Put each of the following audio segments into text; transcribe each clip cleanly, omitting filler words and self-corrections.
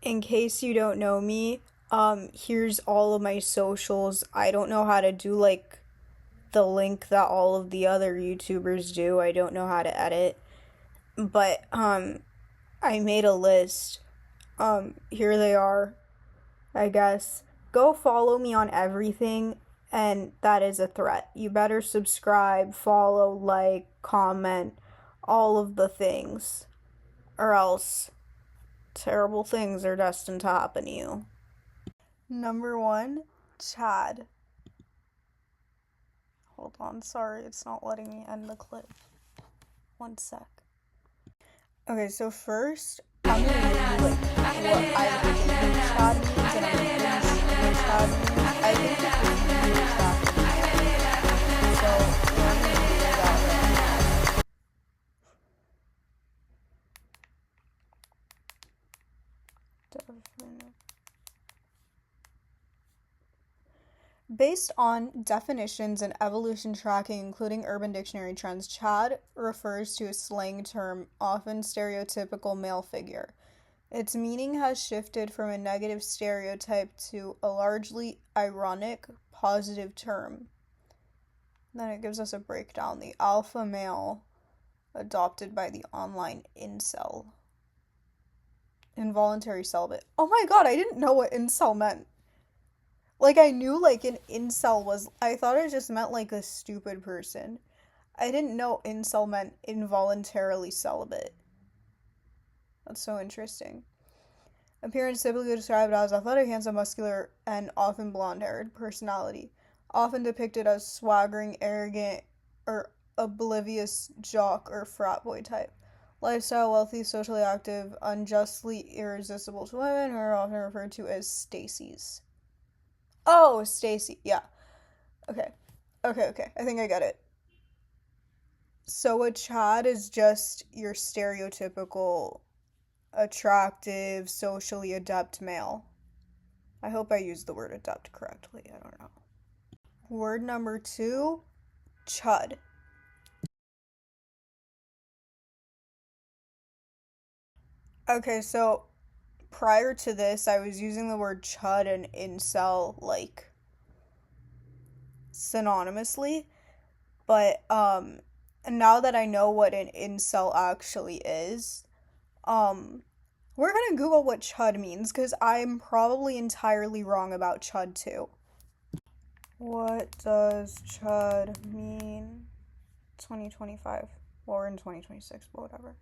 In case you don't know me, here's all of my socials. I don't know how to do like the link that all of the other YouTubers do. I don't know how to edit. But I made a list. Here they are, I guess. Go follow me on everything, and that is a threat. You better subscribe, follow, like, comment, all of the things, or else terrible things are destined to happen to you. Number one, Chad. Hold on, sorry, it's not letting me end the clip. One sec. Okay, so first, I'm gonna read you like what I think Chad means, and I'm gonna finish Chad means. I think it's really Chad. So let me read that right now. Based on definitions and evolution tracking, including Urban Dictionary trends, Chad refers to a slang term, often stereotypical male figure. Its meaning has shifted from a negative stereotype to a largely ironic, positive term. Then it gives us a breakdown. The alpha male, adopted by the online incel. Involuntary celibate. Oh my god, I didn't know what incel meant. Like, I knew, like, an incel was... I thought it just meant, like, a stupid person. I didn't know incel meant involuntarily celibate. That's so interesting. Appearance typically described as athletic, handsome, muscular, and often blonde-haired. Personality. Often depicted as swaggering, arrogant, or oblivious jock or frat boy type. Lifestyle, wealthy, socially active, unjustly irresistible to women, who are often referred to as Stacy's. Oh, Stacy. Yeah. Okay. Okay. I think I get it. So a Chad is just your stereotypical attractive, socially adept male. I hope I used the word adept correctly. I don't know. Word number 2, chud. Okay, so prior to this, I was using the word chud and incel like synonymously, but now that I know what an incel actually is, we're gonna Google what chud means because I'm probably entirely wrong about chud too. What does chud mean? 2025. Well, we're in 2026, but whatever.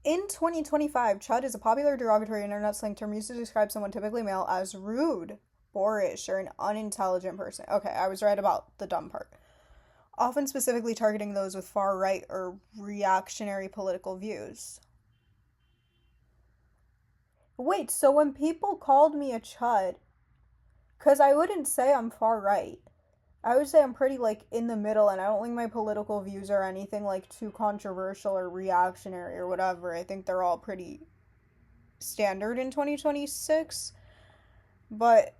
In 2025, chud is a popular derogatory internet slang term used to describe someone, typically male, as rude, boorish, or an unintelligent person. Okay, I was right about the dumb part. Often specifically targeting those with far right or reactionary political views. Wait, so when people called me a chud, because I wouldn't say I'm far right. I would say I'm pretty, like, in the middle, and I don't think my political views are anything, like, too controversial or reactionary or whatever. I think they're all pretty standard in 2026. But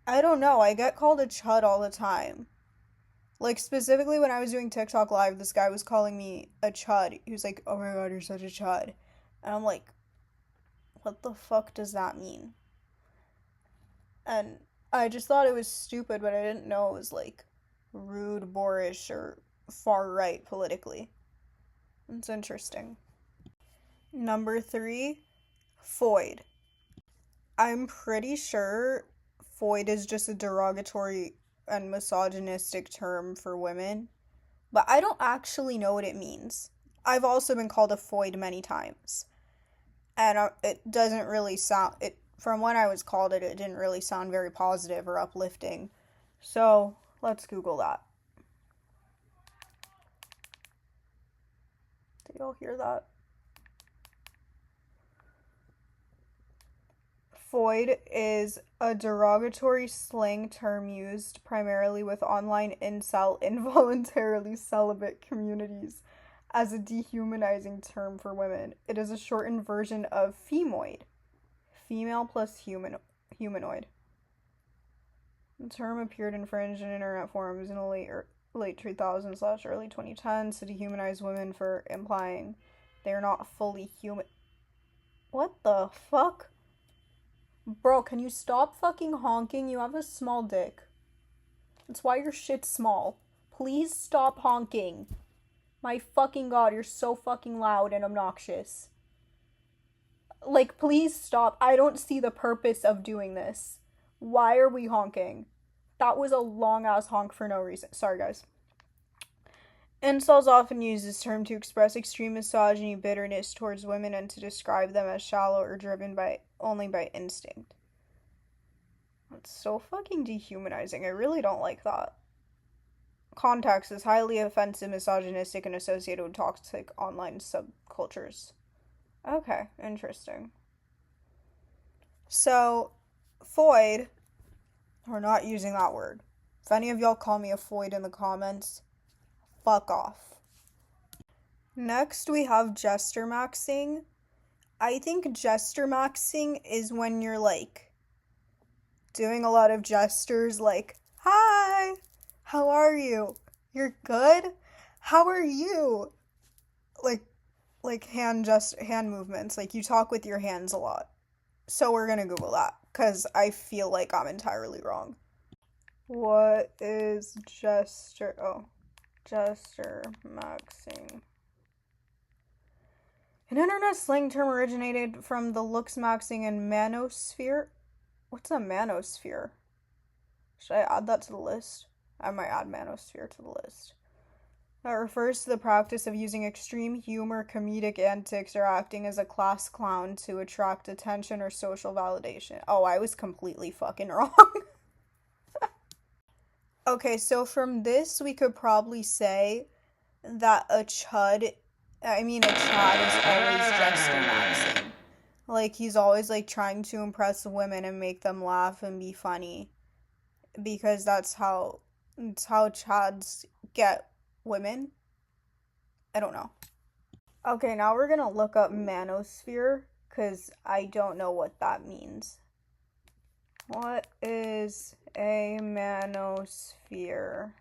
I don't know. I get called a chud all the time. Like, specifically when I was doing TikTok Live, this guy was calling me a chud. He was like, oh my god, you're such a chud. And I'm like, what the fuck does that mean? And I just thought it was stupid, but I didn't know it was like rude, boorish, or far right politically. It's interesting. Number 3, foid. I'm pretty sure foid is just a derogatory and misogynistic term for women, but I don't actually know what it means. I've also been called a foid many times, and it doesn't really sound it from when I was called it. It didn't really sound very positive or uplifting. So let's Google that. Did y'all hear that? Foid is a derogatory slang term used primarily with online incel involuntarily celibate communities as a dehumanizing term for women. It is a shortened version of femoid, female plus humanoid. The term appeared in fringe and internet forums in the late 2000s slash early 2010s to dehumanize women for implying they are not fully human. What the fuck? Bro, can you stop fucking honking? You have a small dick. That's why your shit's small. Please stop honking. My fucking god, you're so fucking loud and obnoxious. Like, please stop. I don't see the purpose of doing this. Why are we honking? That was a long ass honk for no reason. Sorry, guys. Incels often use this term to express extreme misogyny, bitterness towards women, and to describe them as shallow or driven by only by instinct. That's so fucking dehumanizing. I really don't like that. Context is highly offensive, misogynistic, and associated with toxic online subcultures. Okay, interesting. So, Foid, we're not using that word. If any of y'all call me a Foid in the comments, fuck off. Next, we have gesture maxing. I think gesture maxing is when you're like doing a lot of gestures like, hi, how are you? You're good? How are you? Like hand movements. Like you talk with your hands a lot. So we're gonna Google that because I feel like I'm entirely wrong. What is gesture? Oh, gesture maxing. An internet slang term originated from the looks maxing and manosphere. What's a manosphere? Should I add that to the list? I might add manosphere to the list. That refers to the practice of using extreme humor, comedic antics, or acting as a class clown to attract attention or social validation. Oh, I was completely fucking wrong. Okay, so from this, we could probably say that a chad is always gesture maxing. Like, he's always, like, trying to impress women and make them laugh and be funny. Because that's how chads get women. I don't know. Okay, now we're gonna look up manosphere, because I don't know what that means. What is a manosphere?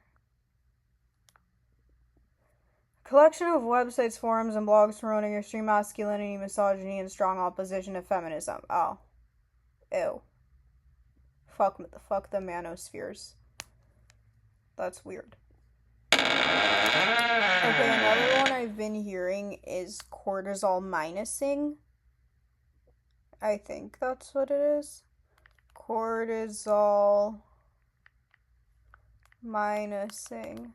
Collection of websites, forums, and blogs promoting extreme masculinity, misogyny, and strong opposition to feminism. Oh. Ew. Fuck the manospheres. That's weird. Okay, another one I've been hearing is cortisol minusing. I think that's what it is. Cortisol minusing.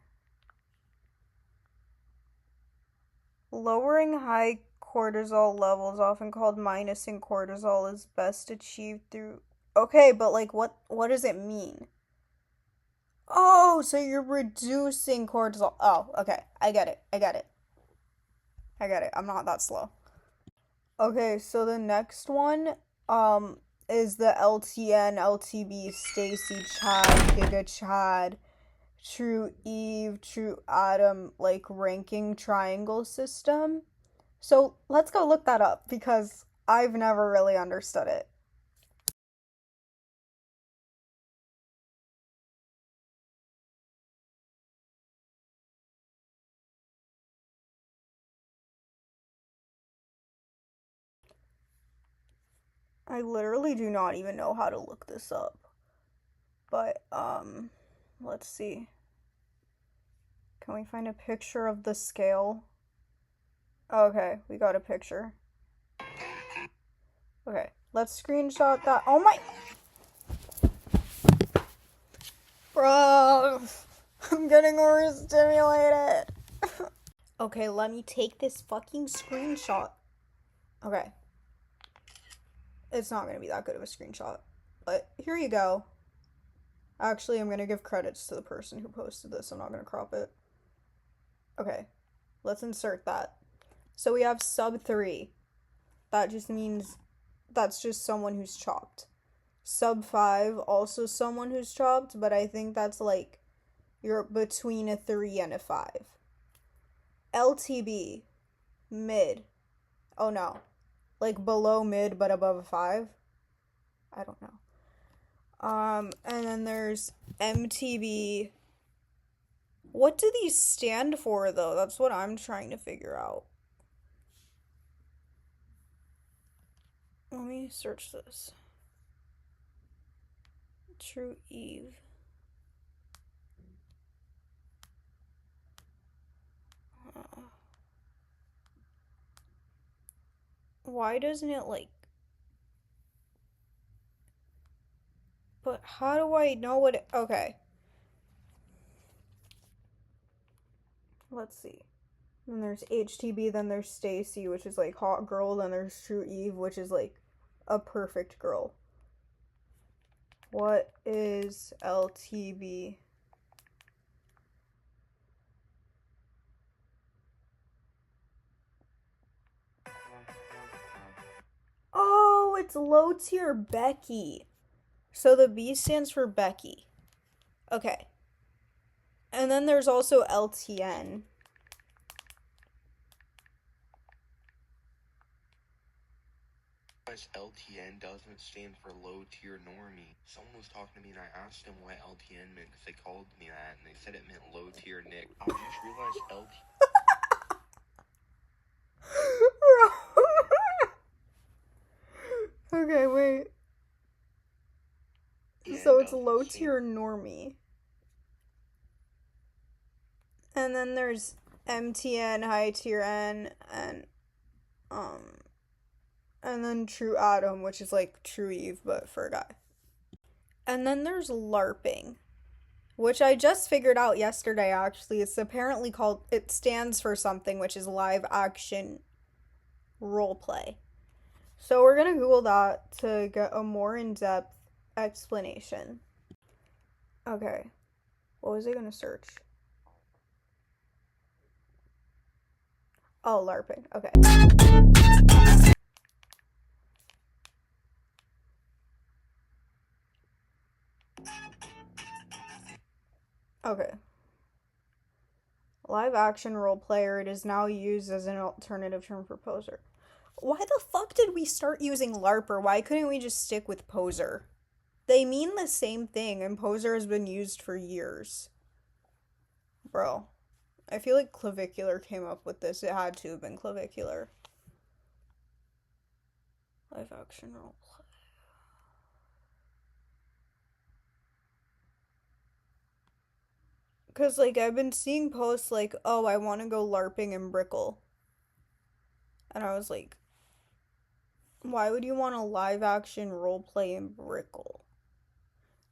Lowering high cortisol levels, often called minusing cortisol, is best achieved through... Okay, but like what does it mean? Oh, so you're reducing cortisol. Oh, okay. I get it. I'm not that slow. Okay, so the next one is the LTN, LTB, Stacy, Chad, Giga Chad, True Eve, True Adam, like ranking triangle system. So let's go look that up because I've never really understood it. I literally do not even know how to look this up. But, let's see. Can we find a picture of the scale? Okay, we got a picture. Okay, let's screenshot that. Oh my... Bro, I'm getting overstimulated. Okay, let me take this fucking screenshot. Okay. It's not gonna be that good of a screenshot. But here you go. Actually, I'm gonna give credits to the person who posted this. I'm not gonna crop it. Okay, let's insert that. So we have sub 3. That just means that's just someone who's chopped. Sub 5, also someone who's chopped, but I think that's like you're between a 3 and a 5. LTB, mid. Oh no. Like below mid but above a 5? I don't know. And then there's MTB. What do these stand for though? That's what I'm trying to figure out. Let me search this. True Eve. Why doesn't it like... But how do I know what it... Okay. Let's see. Then there's HTB, then there's Stacy, which is like hot girl, then there's True Eve, which is like a perfect girl. What is LTB? Oh, it's low tier Becky. So the B stands for Becky. Okay. And then there's also LTN. LTN doesn't stand for low tier normie. Someone was talking to me and I asked them what LTN meant because they called me that and they said it meant low tier Nick. I just realized LTN. Okay, wait. So it's low tier normie. And then there's MTN, high tier N, and then True Adam, which is like True Eve, but for a guy. And then there's LARPing, which I just figured out yesterday, actually. It's apparently called, it stands for something, which is live action roleplay. So we're gonna Google that to get a more in-depth explanation. Okay. What was I gonna search? Oh, LARPing. Okay. Okay. Live action role player. It is now used as an alternative term for poser. Why the fuck did we start using LARPer? Why couldn't we just stick with poser? They mean the same thing, and poser has been used for years. Bro. I feel like Clavicular came up with this. It had to have been Clavicular. Live action role play. Because, like, I've been seeing posts like, oh, I want to go LARPing in Brickle. And I was like, why would you want a live action roleplay in Brickle?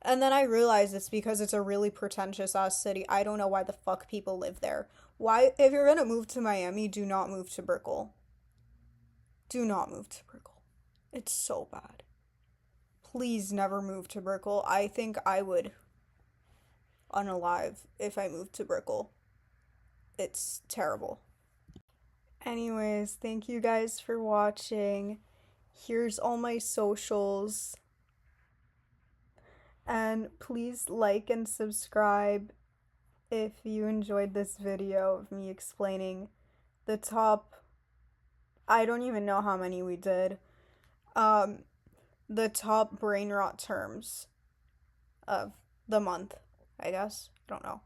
And then I realized it's because it's a really pretentious ass city. I don't know why the fuck people live there. Why, if you're gonna move to Miami, do not move to Brickle. Do not move to Brickle. It's so bad. Please never move to Brickle. I think I would unalive if I moved to Brickle. It's terrible. Anyways, thank you guys for watching. Here's all my socials. And please like and subscribe if you enjoyed this video of me explaining the top, I don't even know how many we did, the top Brainrot terms of the month, I guess. I don't know.